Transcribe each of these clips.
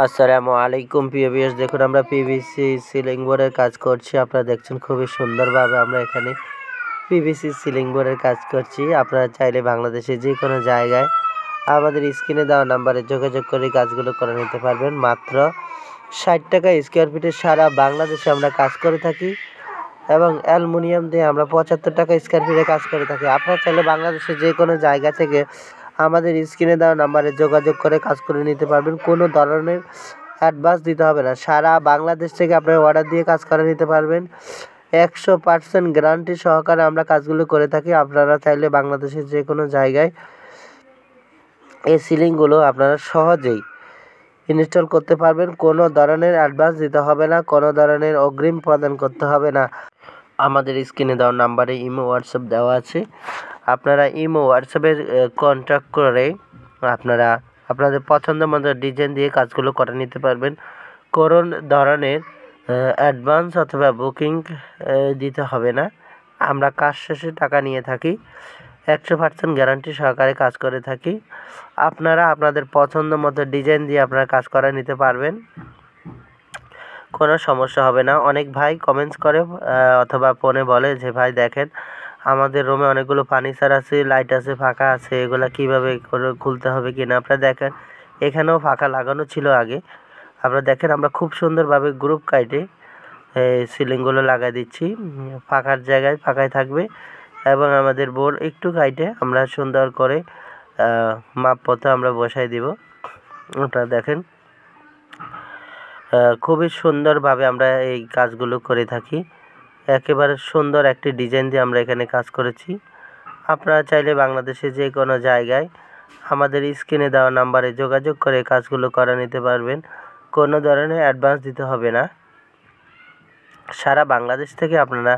আসসালামু আলাইকুম প্রিয় ভিউয়ার্স, দেখুন আমরা পিভিসি সিলিং বোর্ডের কাজ করছি। আপনারা দেখছেন খুবই সুন্দরভাবে আমরা এখানে পিভিসি সিলিং বোর্ডের কাজ করছি। আপনারা চাইলে বাংলাদেশে যে কোনো জায়গায় আমাদের স্ক্রিনে দেওয়া নাম্বারে যোগাযোগ করে কাজগুলো করে নিতে পারবেন। মাত্র 60 টাকা স্কোয়ার ফিটে সারা বাংলাদেশে আমরা কাজ করে থাকি এবং অ্যালুমিনিয়াম দিয়ে আমরা 75 টাকা স্কোয়ার ফিটে কাজ করে থাকি। আপনারা চাইলে বাংলাদেশে যে কোনো জায়গা থেকে আমাদের স্ক্রিনে দেওয়া নাম্বারে যোগাযোগ করে কাজ করে নিতে পারবেন। কোনো ধরনের অ্যাডভান্স দিতে হবে না। সারা বাংলাদেশ থেকে আপনারা অর্ডার দিয়ে কাজ করে নিতে পারবেন। 100% গ্যারান্টি সহকারে আমরা কাজগুলো করে থাকি। আপনারা চাইলে বাংলাদেশের যে কোনো জায়গায় এই সিলিংগুলো আপনারা সহজেই ইনস্টল করতে পারবেন। কোনো ধরনের অ্যাডভান্স দিতে হবে না, কোনো ধরনের অগ্রিম প্রদান করতে হবে না। আমাদের স্ক্রিনে দেওয়া নাম্বারে ইমো হোয়াটসঅ্যাপ দেওয়া আছে। আপনারা ইমো হোয়াটসঅ্যাপের কন্ট্যাক্ট করে আপনারা আপনাদের পছন্দ মতো ডিজাইন দিয়ে কাজগুলো করে নিতে পারবেন। কোনো ধরনের অ্যাডভান্স অথবা বুকিং দিতে হবে না। আমরা কাজ শেষে টাকা নিয়ে থাকি। 100% গ্যারান্টি সহকারে কাজ করে থাকি। আপনারা আপনাদের পছন্দ মতো ডিজাইন দিয়ে আপনারা কাজ করে নিতে পারবেন, কোনো সমস্যা হবে না। অনেক ভাই কমেন্টস করে অথবা ফোনে বলে যে ভাই দেখেন আমাদের রুমে অনেকগুলো ফার্নিচার আছে, লাইট আছে, ফাঁকা আছে, এগুলো কীভাবে করে খুলতে হবে কি না। আপনারা দেখেন এখানেও ফাঁকা লাগানো ছিল আগে। আপনারা দেখেন আমরা খুব সুন্দরভাবে গ্রুপ কাইটে সিলিংগুলো লাগাই দিচ্ছি। ফাঁকার জায়গায় ফাঁকায় থাকবে এবং আমাদের বোর্ড একটু কাইটে আমরা সুন্দর করে মাপপথে আমরা বসাই দিব। আপনারা দেখেন খুবই সুন্দরভাবে আমরা এই কাজগুলো করে থাকি। একেবারে সুন্দর একটি ডিজাইন দিয়ে আমরা এখানে কাজ করেছি। আপনারা চাইলে বাংলাদেশে যে কোনো জায়গায় আমাদের স্ক্রিনে দেওয়া নাম্বারে যোগাযোগ করে কাজগুলো করে নিতে পারবেন। কোনো ধরনের অ্যাডভান্স দিতে হবে না। সারা বাংলাদেশ থেকে আপনারা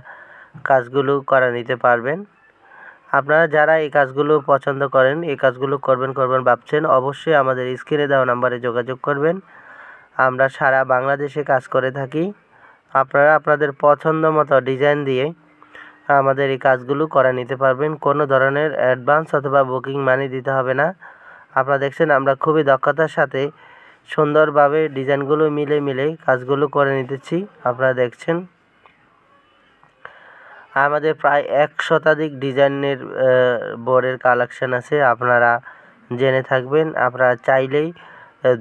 কাজগুলো করে নিতে পারবেন। আপনারা যারা এই কাজগুলো পছন্দ করেন, এই কাজগুলো করবেন ভাবছেন, অবশ্যই আমাদের স্ক্রিনে দেওয়া নাম্বারে যোগাযোগ করবেন। আমরা সারা বাংলাদেশে কাজ করে থাকি। আপনারা আপনাদের পছন্দ মতো ডিজাইন দিয়ে আমাদের এই কাজগুলো করে নিতে পারবেন। কোনো ধরনের অ্যাডভান্স অথবা বুকিং মানি দিতে হবে না। আপনারা দেখছেন আমরা খুবই দক্ষতার সাথে সুন্দরভাবে ডিজাইনগুলো মিলে কাজগুলো করে নিতেছি। আপনারা দেখছেন আমাদের প্রায় 1 শতাধিক ডিজাইনের বোর্ডের কালেকশান আছে। আপনারা জেনে থাকবেন। আপনারা চাইলেই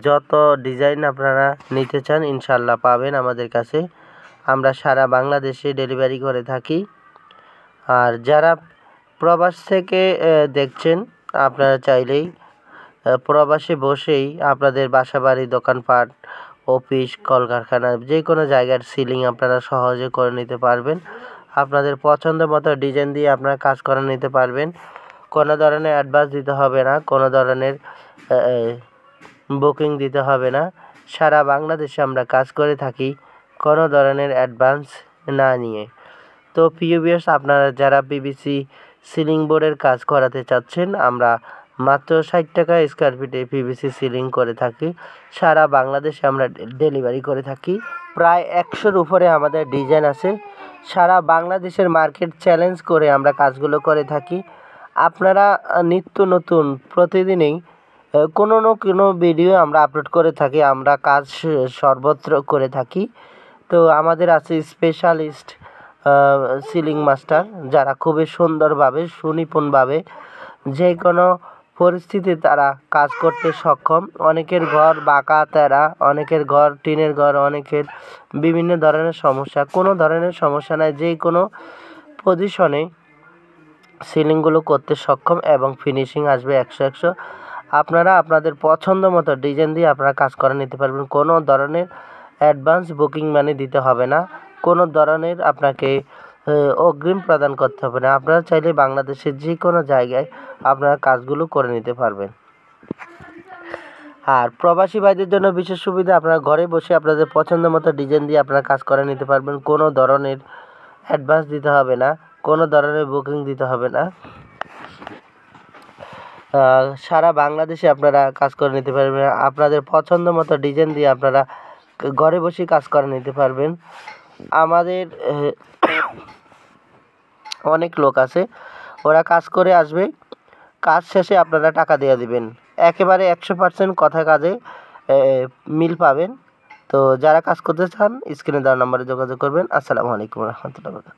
যত ডিজাইন আপনারা নিতে চান ইনশাল্লাহ পাবেন আমাদের কাছে। আমরা সারা বাংলাদেশে ডেলিভারি করে থাকি। আর যারা প্রবাস থেকে দেখছেন, আপনারা চাইলেই প্রবাসে বসেই আপনাদের বাসাবাড়ি, দোকানপাট, অফিস, কলকারখানা যে কোনো জায়গার সিলিং আপনারা সহজে করে নিতে পারবেন। আপনাদের পছন্দ মতো ডিজাইন দিয়ে আপনারা কাজ করে নিতে পারবেন। কোনো ধরনের অ্যাডভান্স দিতে হবে না, কোনো ধরনের বুকিং দিতে হবে না। সারা বাংলাদেশে আমরা কাজ করে থাকি কোনো ধরনের অ্যাডভান্স না নিয়ে। তো প্রিয় ভিউয়ার্স, আপনারা যারা পিভিসি সিলিং বোর্ডের কাজ করাতে চাচ্ছেন, আমরা মাত্র 60 টাকা স্কোয়ার ফিটে পিভিসি সিলিং করে থাকি। সারা বাংলাদেশে আমরা ডেলিভারি করে থাকি। প্রায় 100-র উপরে আমাদের ডিজাইন আছে। সারা বাংলাদেশের মার্কেট চ্যালেঞ্জ করে আমরা কাজগুলো করে থাকি। আপনারা নিত্য নতুন প্রতিদিনই কোনো না কোনো ভিডিও আমরা আপলোড করে থাকি। আমরা কাজ সর্বত্র করে থাকি। তো আমাদের আছে স্পেশালিস্ট সিলিং মাস্টার, যারা খুবই সুন্দরভাবে সুনিপুণভাবে যে কোনো পরিস্থিতি তারা কাজ করতে সক্ষম। অনেকের ঘর বাঁকা তেরা, অনেকের ঘর টিনের ঘর, অনেকের বিভিন্ন ধরনের সমস্যা। কোনো ধরনের সমস্যা নাই, যে কোনো পজিশনে সিলিংগুলো করতে সক্ষম এবং ফিনিশিং আসবে 100-100। আপনারা আপনাদের পছন্দ মতো ডিজাইন দিয়ে আপনারা কাজ করে নিতে পারবেন। কোনো ধরনের অ্যাডভান্স বুকিং মানি দিতে হবে না, কোনো ধরনের আপনাকে অগ্রিম প্রদান করতে হবে না। আপনারা চাইলে বাংলাদেশের যে কোনো জায়গায় আপনারা কাজগুলো করে নিতে পারবেন। আর প্রবাসী ভাইদের জন্য বিশেষ সুবিধা, আপনারা ঘরে বসে আপনাদের পছন্দ মতো ডিজাইন দিয়ে আপনারা কাজ করে নিতে পারবেন। কোনো ধরনের অ্যাডভান্স দিতে হবে না, কোনো ধরনের বুকিং দিতে হবে না। সারা বাংলাদেশে আপনারা কাজ করে নিতে পারবেন। আপনাদের পছন্দ মতো ডিজাইন দিয়ে আপনারা ঘরে বসে কাজ করে নিতে পারবেন। আমাদের অনেক লোক আছে, ওরা কাজ করে আসবে, কাজ শেষে আপনারা টাকা দিয়ে দিবেন। একেবারে 100% কথা কাজে মিল পাবেন। তো যারা কাজ করতে চান স্ক্রিনে দেওয়া নাম্বারে যোগাযোগ করবেন। আসসালামু আলাইকুম রহমতুল্লাহ।